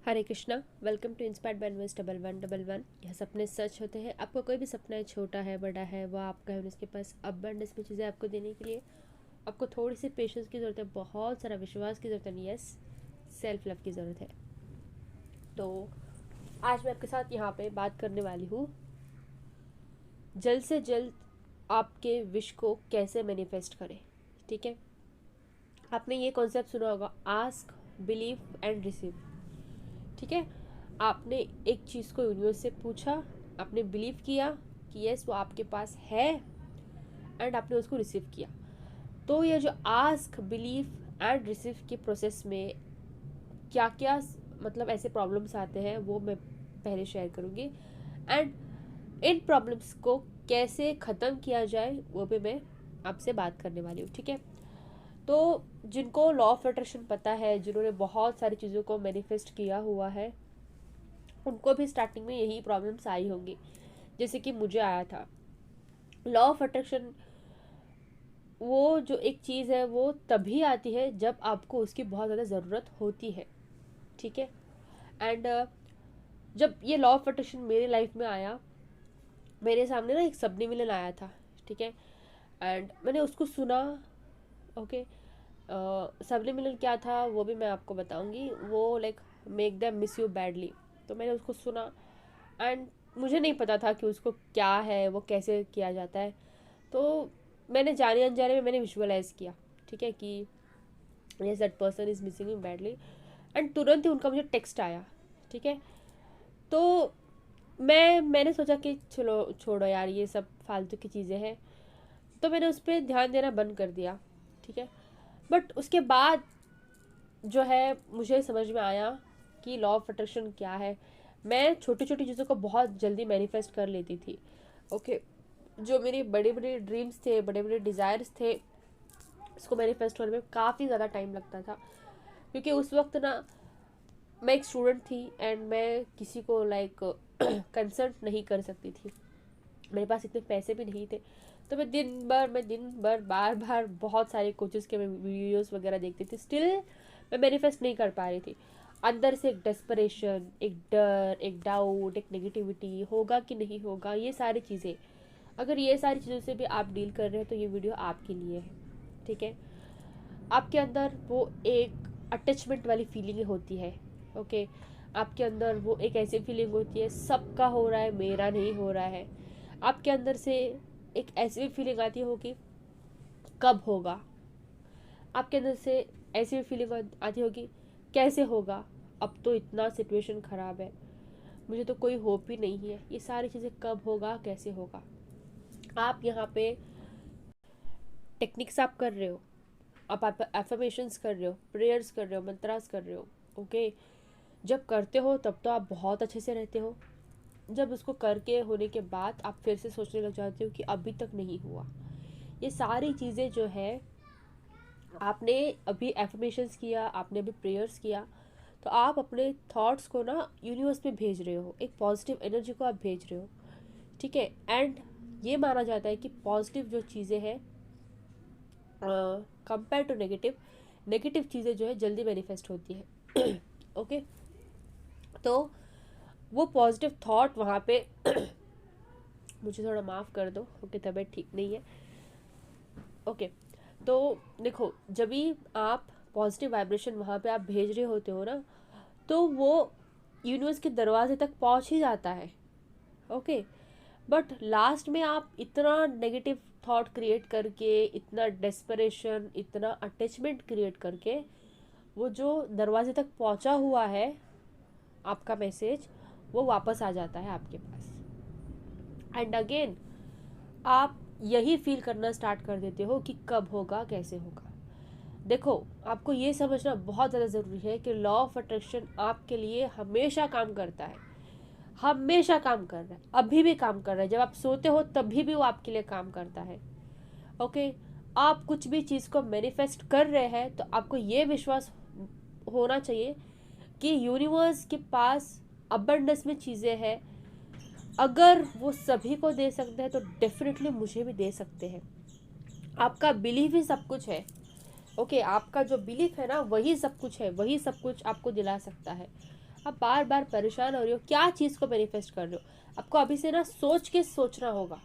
Hare Krishna. Welcome to inspired by invest 1111। यह सपने सच होते हैं। आपका कोई भी सपना है, छोटा है बड़ा है, वो आपका है, उसके पास अबंडेंस में चीज़ें आपको देने के लिए आपको थोड़ी सी पेशेंस की ज़रूरत है, बहुत सारा विश्वास की ज़रूरत है, यस, सेल्फ लव की ज़रूरत है। तो आज मैं आपके साथ यहाँ पे बात करने वाली हूँ जल्द से जल्द आपके विश को कैसे मैनिफेस्ट करें। ठीक है, आपने ये कॉन्सेप्ट सुना होगा, आस्क, बिलीव एंड रिसीव। ठीक है, आपने एक चीज़ को यूनिवर्स से पूछा, आपने बिलीव किया कि यस वो आपके पास है, एंड आपने उसको रिसीव किया। तो ये जो आस्क, बिलीव एंड रिसीव के प्रोसेस में क्या क्या मतलब ऐसे प्रॉब्लम्स आते हैं वो मैं पहले शेयर करूँगी, एंड इन प्रॉब्लम्स को कैसे ख़त्म किया जाए वो भी मैं आपसे बात करने वाली हूँ। ठीक है, तो जिनको लॉ ऑफ अट्रैक्शन पता है, जिन्होंने बहुत सारी चीज़ों को मैनिफेस्ट किया हुआ है, उनको भी स्टार्टिंग में यही प्रॉब्लम्स आई होंगी जैसे कि मुझे आया था। लॉ ऑफ अट्रैक्शन वो जो एक चीज़ है वो तभी आती है जब आपको उसकी बहुत ज़्यादा ज़रूरत होती है। ठीक है, एंड जब ये लॉ ऑफ अट्रैक्शन मेरे लाइफ में आया, मेरे सामने ना एक सबनिमिलन आया था। ठीक है, एंड मैंने उसको सुना। ओके, सबनिमिलन क्या था वो भी मैं आपको बताऊंगी। वो like make them miss you badly. तो मैंने उसको सुना, एंड मुझे नहीं पता था कि उसको क्या है, वो कैसे किया जाता है। तो मैंने जाने अनजाने में मैंने विजुअलाइज किया। ठीक है, कि yes that person is missing you badly, and तुरंत ही उनका मुझे टेक्स्ट आया। ठीक है, तो मैंने सोचा कि चलो छोड़ो यार, ये सब फालतू की चीज़ें हैं, तो मैंने उस पर ध्यान देना बंद कर दिया। ठीक है, बट उसके बाद जो है मुझे समझ में आया कि लॉ ऑफ अट्रैक्शन क्या है। मैं छोटी छोटी चीज़ों को बहुत जल्दी मैनिफेस्ट कर लेती थी। ओके, जो मेरी बड़े बड़े ड्रीम्स थे, बड़े बड़े डिज़ायर्स थे, इसको मैनिफेस्ट होने में काफ़ी ज़्यादा टाइम लगता था, क्योंकि उस वक्त ना मैं एक स्टूडेंट थी, एंड मैं किसी को लाइक कंसल्ट नहीं कर सकती थी, मेरे पास इतने पैसे भी नहीं थे। तो मैं दिन भर बार बार बहुत सारे कोचेस के मैं वीडियोस वगैरह देखती थी, स्टिल मैं मैनिफेस्ट नहीं कर पा रही थी। अंदर से एक डेस्परेशन, एक डर, एक डाउट, एक नेगेटिविटी, होगा कि नहीं होगा, ये सारी चीज़ें। अगर ये सारी चीज़ों से भी आप डील कर रहे हैं तो ये वीडियो आपके लिए है। ठीक है, आपके अंदर वो एक अटैचमेंट वाली फीलिंग होती है। ओके, आपके अंदर वो एक ऐसी फीलिंग होती है सबका हो रहा है, मेरा नहीं हो रहा है। आपके अंदर से एक ऐसी भी फीलिंग आती होगी कब होगा। आपके अंदर से ऐसी भी फीलिंग आती होगी कैसे होगा, अब तो इतना सिचुएशन ख़राब है, मुझे तो कोई होप ही नहीं है, ये सारी चीज़ें कब होगा, कैसे होगा। आप यहाँ पे टेक्निक्स आप कर रहे हो, आप एफर्मेशंस कर रहे हो, प्रेयर्स कर रहे हो, मंत्रास कर रहे हो। ओके, जब करते हो तब तो आप बहुत अच्छे से रहते हो, जब उसको करके होने के बाद आप फिर से सोचने लग जाते हो कि अभी तक नहीं हुआ। ये सारी चीज़ें जो है, आपने अभी एफर्मेशंस किया, आपने अभी प्रेयर्स किया, तो आप अपने थॉट्स को ना यूनिवर्स में भेज रहे हो, एक पॉजिटिव एनर्जी को आप भेज रहे हो। ठीक है, एंड ये माना जाता है कि पॉजिटिव जो चीज़ें हैं कंपेयर टू नेगेटिव, नेगेटिव चीज़ें जो है जल्दी मैनिफेस्ट होती है। ओके, तो वो पॉजिटिव थॉट वहाँ पे मुझे थोड़ा माफ़ कर दो, ओके, तबीयत ठीक नहीं है। ओके, तो देखो, जब भी आप पॉजिटिव वाइब्रेशन वहाँ पे आप भेज रहे होते हो ना, तो वो यूनिवर्स के दरवाजे तक पहुँच ही जाता है। ओके, बट लास्ट में आप इतना नेगेटिव थॉट क्रिएट करके, इतना डेस्परेशन, इतना अटैचमेंट क्रिएट करके, वो जो दरवाजे तक पहुँचा हुआ है आपका मैसेज, वो वापस आ जाता है आपके पास। एंड अगेन आप यही फील करना स्टार्ट कर देते हो कि कब होगा, कैसे होगा। देखो, आपको ये समझना बहुत ज़्यादा ज़रूरी है कि लॉ ऑफ अट्रैक्शन आपके लिए हमेशा काम करता है, हमेशा काम कर रहा है, अभी भी काम कर रहा है। जब आप सोते हो तभी भी वो आपके लिए काम करता है। ओके, आप कुछ भी चीज़ को मैनिफेस्ट कर रहे हैं तो आपको ये विश्वास होना चाहिए कि यूनिवर्स के पास अबंडेंस में चीज़ें हैं। अगर वो सभी को दे सकते हैं तो डेफिनेटली मुझे भी दे सकते हैं। आपका बिलीफ ही सब कुछ है। ओके, आपका जो बिलीफ है ना, वही सब कुछ है, वही सब कुछ आपको दिला सकता है। आप बार बार परेशान हो रही हो, क्या चीज़ को मैनिफेस्ट कर रहे हो, आपको अभी से ना सोच के सोचना होगा।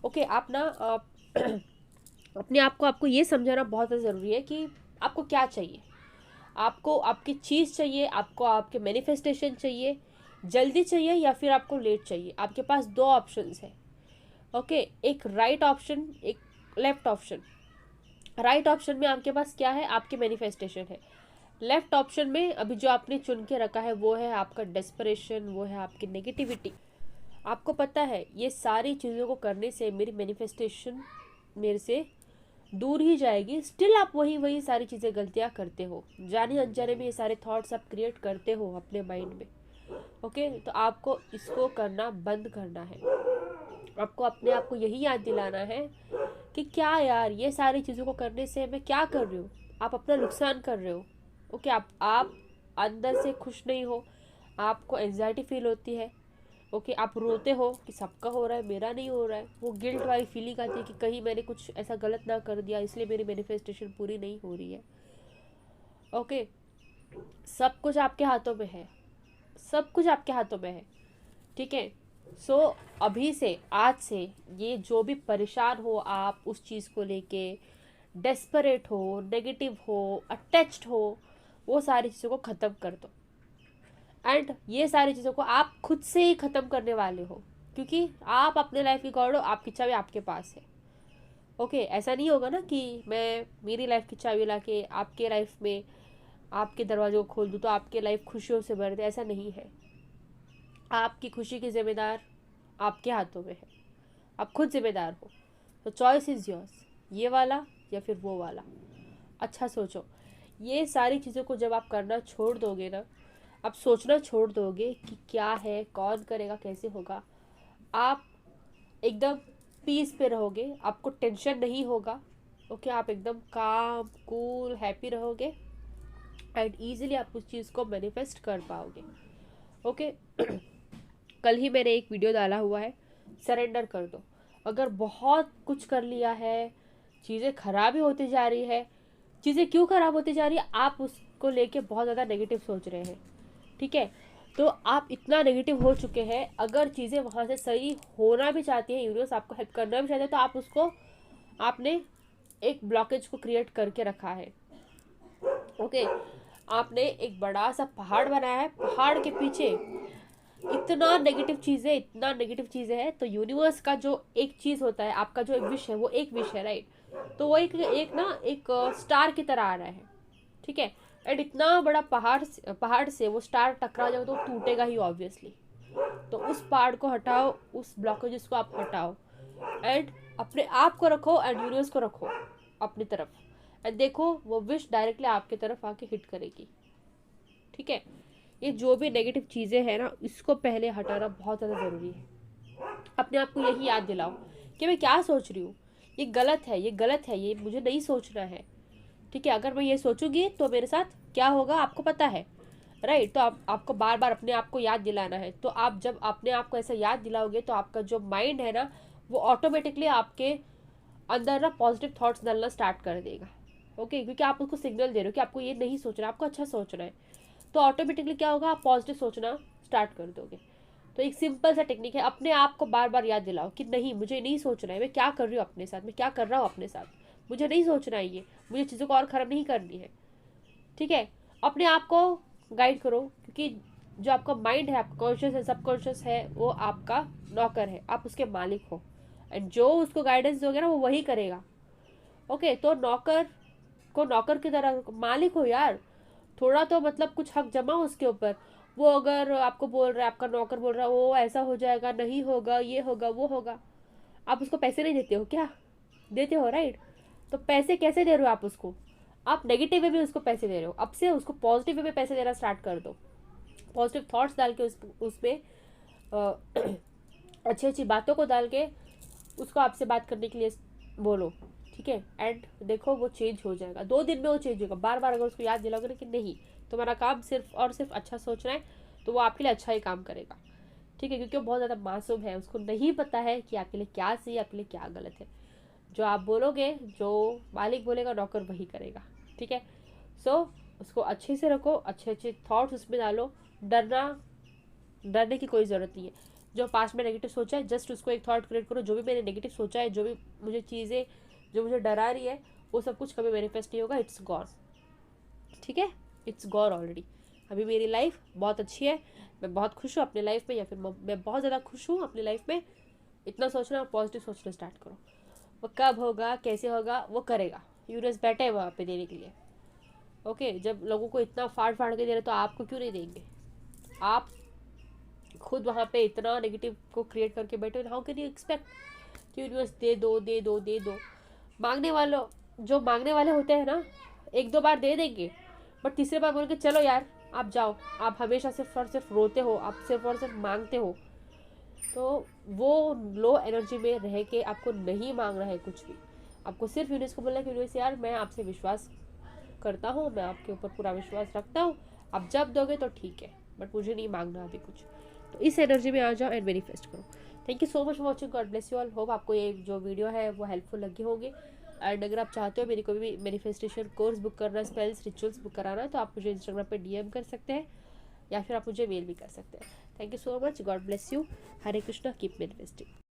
ओके, आप ना अपने आप को आपको ये समझाना बहुत ज़्यादा ज़रूरी है कि आपको क्या चाहिए। आपको आपकी चीज़ चाहिए, आपको आपके मैनिफेस्टेशन चाहिए, जल्दी चाहिए या फिर आपको लेट चाहिए। आपके पास दो ऑप्शंस है। ओके, एक राइट ऑप्शन, एक लेफ्ट ऑप्शन। राइट ऑप्शन में आपके पास क्या है, आपके मैनिफेस्टेशन है। लेफ्ट ऑप्शन में अभी जो आपने चुन के रखा है वो है आपका डेस्परेशन, वो है आपकी नेगेटिविटी। आपको पता है ये सारी चीज़ों को करने से मेरी मैनिफेस्टेशन मेरे से दूर ही जाएगी, स्टिल आप वही वही सारी चीज़ें गलतियाँ करते हो, जाने अनजाने में ये सारे थॉट्स आप क्रिएट करते हो अपने माइंड में। ओके, तो आपको इसको करना बंद करना है। आपको अपने आप को यही याद दिलाना है कि क्या यार, ये सारी चीज़ों को करने से मैं क्या कर रही हूँ, आप अपना नुकसान कर रहे हो। ओके, आप अंदर से खुश नहीं हो, आपको एंजाइटी फील होती है। ओके, आप रोते हो कि सबका हो रहा है, मेरा नहीं हो रहा है। वो गिल्ट वाली फीलिंग आती है कि कहीं मैंने कुछ ऐसा गलत ना कर दिया इसलिए मेरी मैनिफेस्टेशन पूरी नहीं हो रही है। ओके, सब कुछ आपके हाथों में है, सब कुछ आपके हाथों में है। ठीक है, सो अभी से, आज से, ये जो भी परेशान हो आप उस चीज़ को लेके, डेस्परेट हो, नेगेटिव हो, अटैच्ड हो, वो सारी चीज़ों को ख़त्म कर दो। एंड ये सारी चीज़ों को आप खुद से ही ख़त्म करने वाले हो, क्योंकि आप अपने लाइफ की गॉड हो, आपकी चाबी आपके पास है। ओके, ऐसा नहीं होगा ना कि मैं मेरी लाइफ की चाबी ला के आपके लाइफ में आपके दरवाजे को खोल दूँ तो आपके लाइफ खुशियों से भर दे, ऐसा नहीं है। आपकी खुशी की जिम्मेदार आपके हाथों में है, आप खुद जिम्मेदार हो। तो चॉइस इज़ योर्स, ये वाला या फिर वो वाला। अच्छा सोचो, ये सारी चीज़ों को जब आप करना छोड़ दोगे ना, आप सोचना छोड़ दोगे कि क्या है, कौन करेगा, कैसे होगा, आप एकदम पीस पे रहोगे, आपको टेंशन नहीं होगा। ओके, आप एकदम काम, कूल, हैप्पी रहोगे एंड ईजिली आप उस चीज़ को मैनिफेस्ट कर पाओगे। ओके, कल ही मैंने एक वीडियो डाला हुआ है, सरेंडर कर दो। अगर बहुत कुछ कर लिया है, चीज़ें खराब ही होती जा रही है, चीज़ें क्यों खराब होती जा रही है, आप उसको लेके बहुत ज़्यादा नेगेटिव सोच रहे हैं। ठीक है, तो आप इतना नेगेटिव हो चुके हैं, अगर चीज़ें वहाँ से सही होना भी चाहती है, यूनिवर्स आपको हेल्प करना भी चाहते हैं, तो आप उसको, आपने एक ब्लॉकेज को क्रिएट करके रखा है। ओके, आपने एक बड़ा सा पहाड़ बनाया है, पहाड़ के पीछे इतना नेगेटिव चीज़ें, इतना नेगेटिव चीज़ें हैं, तो यूनिवर्स का जो एक चीज़ होता है, आपका जो एक विश है, वो एक विश है, राइट। तो वो एक स्टार की तरह आ रहा है। ठीक है, एंड इतना बड़ा पहाड़ से वो स्टार टकरा जाए तो टूटेगा ही ऑब्वियसली। तो उस पहाड़ को हटाओ, उस ब्लॉकेजेस को आप हटाओ एंड अपने आप को रखो एंड यूनिवर्स को रखो अपनी तरफ, एंड देखो वो विश डायरेक्टली आपकी तरफ आके हिट करेगी। ठीक है, ये जो भी नेगेटिव चीज़ें हैं ना, इसको पहले हटाना बहुत ज़्यादा ज़रूरी है। अपने आप को यही याद दिलाओ कि मैं क्या सोच रही हूँ, ये गलत है, ये गलत है, ये मुझे नहीं सोचना है। ठीक है, अगर मैं ये सोचूंगी तो मेरे साथ क्या होगा आपको पता है, राइट। तो आपको बार बार अपने आप को याद दिलाना है। तो आप जब अपने आप को ऐसा याद दिलाओगे तो आपका जो माइंड है ना, वो ऑटोमेटिकली आपके अंदर ना पॉजिटिव थॉट्स डालना स्टार्ट कर देगा। ओके, क्योंकि आप उसको सिग्नल दे रहे हो कि आपको ये नहीं सोचना, आपको अच्छा सोचना है। तो ऑटोमेटिकली क्या होगा, आप पॉजिटिव सोचना स्टार्ट कर दोगे। तो एक सिंपल सा टेक्निक है, अपने आप को बार बार याद दिलाओ कि नहीं, मुझे नहीं सोचना है, मैं क्या कर रही हूँ अपने साथ, मैं क्या कर रहा हूँ अपने साथ, मुझे नहीं सोचना है, ये मुझे चीज़ों को और ख़राब नहीं करनी है। ठीक है, अपने आप को गाइड करो, क्योंकि जो आपका माइंड है, आपका कॉन्शियस है, सबकॉन्शियस है, वो आपका नौकर है, आप उसके मालिक हो। एंड जो उसको गाइडेंस दोगे ना, वो वही करेगा। ओके, तो नौकर को नौकर की तरह मालिक हो यार, थोड़ा तो मतलब कुछ हक जमा उसके ऊपर। वो अगर आपको बोल रहा है, आपका नौकर बोल रहा है वो ऐसा हो जाएगा, नहीं होगा, ये होगा, वो होगा, आप उसको पैसे नहीं देते हो क्या? देते हो, राइट। तो पैसे कैसे दे रहे हो आप उसको? आप नेगेटिव वे में उसको पैसे दे रहे हो। अब से उसको पॉजिटिव वे में पैसे देना स्टार्ट कर दो। पॉजिटिव थॉट्स डाल के उसमें अच्छी अच्छी बातों को डाल के उसको आपसे बात करने के लिए बोलो। ठीक है, एंड देखो वो चेंज हो जाएगा, 2 दिन में वो चेंज होगा। बार बार अगर उसको याद दिलाओगे ना कि नहीं, तुम्हारा काम सिर्फ और सिर्फ अच्छा सोचना है, तो वो आपके लिए अच्छा ही काम करेगा। ठीक है, क्योंकि वो बहुत ज़्यादा मासूम है, उसको नहीं पता है कि आपके लिए क्या सही है, आपके लिए क्या गलत है। जो आप बोलोगे, जो मालिक बोलेगा, नौकर वही करेगा। ठीक है, सो उसको अच्छे से रखो, अच्छे अच्छे थॉट्स उसमें डालो। डरने की कोई ज़रूरत नहीं है। जो पास्ट में नेगेटिव सोचा है, जस्ट उसको एक थॉट क्रिएट करो, जो भी मैंने नेगेटिव सोचा है, जो भी मुझे चीज़ें जो मुझे डरा रही है, वो सब कुछ कभी मैनिफेस्ट नहीं होगा। इट्स गॉन, ठीक है, इट्स गॉन ऑलरेडी। अभी मेरी लाइफ बहुत अच्छी है, मैं बहुत खुश हूँ अपनी लाइफ में, या फिर मैं बहुत ज़्यादा खुश हूँ अपनी लाइफ में। इतना सोचना, पॉजिटिव सोचना स्टार्ट करो। वो कब होगा, कैसे होगा, वो करेगा। यूनिवर्स बैठे है वहाँ पे देने के लिए। ओके, जब लोगों को इतना फाड़ फाड़ के दे रहे तो आपको क्यों नहीं देंगे? आप खुद वहाँ पे इतना नेगेटिव को क्रिएट करके बैठे, हाउ कैन यू एक्सपेक्ट कि यूनिवर्स दे दो दे दो दे दो? मांगने वालों, जो मांगने वाले होते हैं ना, एक दो बार दे देंगे, बट तीसरे बार बोल के चलो यार आप जाओ, आप हमेशा सिर्फ और सिर्फ रोते हो, आप सिर्फ और सिर्फ मांगते हो, तो वो लो एनर्जी में रह के आपको नहीं मांगना है कुछ भी। आपको सिर्फ यूनिवर्स को बोलना है कि यूनिवर्स यार मैं आपसे विश्वास करता हूँ, मैं आपके ऊपर पूरा विश्वास रखता हूँ, आप जब दोगे तो ठीक है, बट मुझे नहीं मांगना अभी कुछ। तो इस एनर्जी में आ जाओ एंड मैनिफेस्ट करो। Thank you so much for watching, God bless you all. Hope आपको ये जो वीडियो है वो हेल्पफुल लगे होंगे। एंड अगर आप चाहते हो मेरी कोई भी मैनिफेस्टेशन कोर्स बुक करना, स्पेल्स रिचुअल्स बुक कराना है, तो आप मुझे इंस्टाग्राम पे DM कर सकते हैं, या फिर आप मुझे मेल भी कर सकते हैं। Thank you so much, God bless you. Hare Krishna, keep manifesting.